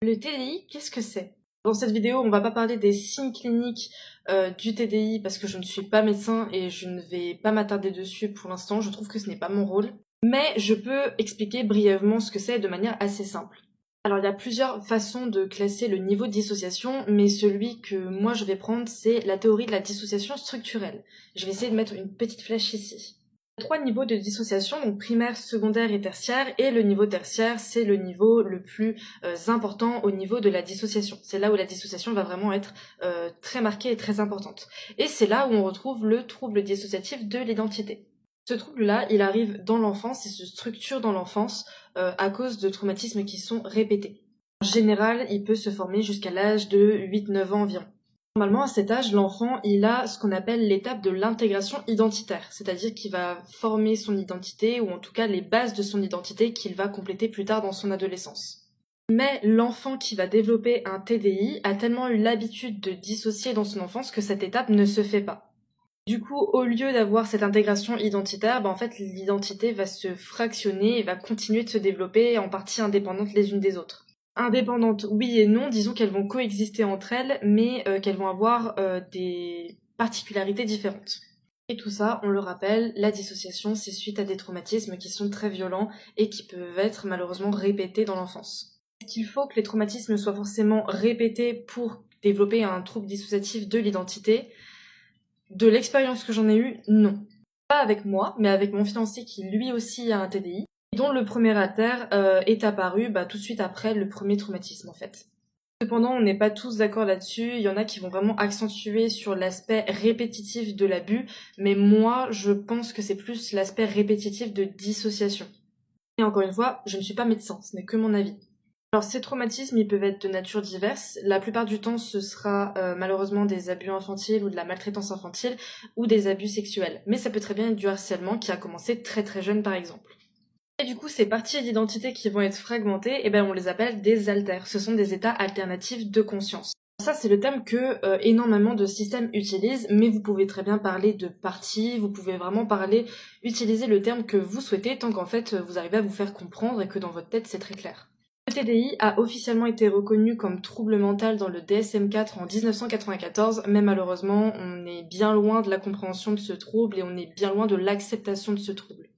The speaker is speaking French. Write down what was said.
Le TDI, qu'est-ce que c'est? Dans cette vidéo, on va pas parler des signes cliniques du TDI parce que je ne suis pas médecin et je ne vais pas m'attarder dessus pour l'instant, je trouve que ce n'est pas mon rôle. Mais je peux expliquer brièvement ce que c'est de manière assez simple. Alors il y a plusieurs façons de classer le niveau de dissociation, mais celui que moi je vais prendre, c'est la théorie de la dissociation structurelle. Je vais essayer de mettre une petite flèche ici. Il y a 3 niveaux de dissociation, donc primaire, secondaire et tertiaire, et le niveau tertiaire, c'est le niveau le plus important au niveau de la dissociation. C'est là où la dissociation va vraiment être très marquée et très importante. Et c'est là où on retrouve le trouble dissociatif de l'identité. Ce trouble-là, il arrive dans l'enfance et se structure dans l'enfance à cause de traumatismes qui sont répétés. En général, il peut se former jusqu'à l'âge de 8-9 ans environ. Normalement, à cet âge, l'enfant, il a ce qu'on appelle l'étape de l'intégration identitaire, c'est-à-dire qu'il va former son identité, ou en tout cas les bases de son identité qu'il va compléter plus tard dans son adolescence. Mais l'enfant qui va développer un TDI a tellement eu l'habitude de dissocier dans son enfance que cette étape ne se fait pas. Du coup, au lieu d'avoir cette intégration identitaire, en fait, l'identité va se fractionner et va continuer de se développer en partie indépendantes les unes des autres. Indépendantes, oui et non, disons qu'elles vont coexister entre elles, mais qu'elles vont avoir des particularités différentes. Et tout ça, on le rappelle, la dissociation, c'est suite à des traumatismes qui sont très violents et qui peuvent être malheureusement répétés dans l'enfance. Est-ce qu'il faut que les traumatismes soient forcément répétés pour développer un trouble dissociatif de l'identité? De l'expérience que j'en ai eue, non. Pas avec moi, mais avec mon fiancé qui lui aussi a un TDI, dont le premier alter est apparu tout de suite après le premier traumatisme en fait. Cependant, on n'est pas tous d'accord là-dessus, il y en a qui vont vraiment accentuer sur l'aspect répétitif de l'abus, mais moi je pense que c'est plus l'aspect répétitif de dissociation. Et encore une fois, je ne suis pas médecin, ce n'est que mon avis. Alors ces traumatismes, ils peuvent être de nature diverse. La plupart du temps, ce sera malheureusement des abus infantiles ou de la maltraitance infantile ou des abus sexuels. Mais ça peut très bien être du harcèlement qui a commencé très très jeune par exemple. Et du coup, ces parties d'identité qui vont être fragmentées, on les appelle des alters. Ce sont des états alternatifs de conscience. Ça, c'est le terme que énormément de systèmes utilisent, mais vous pouvez très bien parler de parties, vous pouvez vraiment utiliser le terme que vous souhaitez tant qu'en fait vous arrivez à vous faire comprendre et que dans votre tête c'est très clair. Le TDI a officiellement été reconnu comme trouble mental dans le DSM-4 en 1994, mais malheureusement, on est bien loin de la compréhension de ce trouble et on est bien loin de l'acceptation de ce trouble.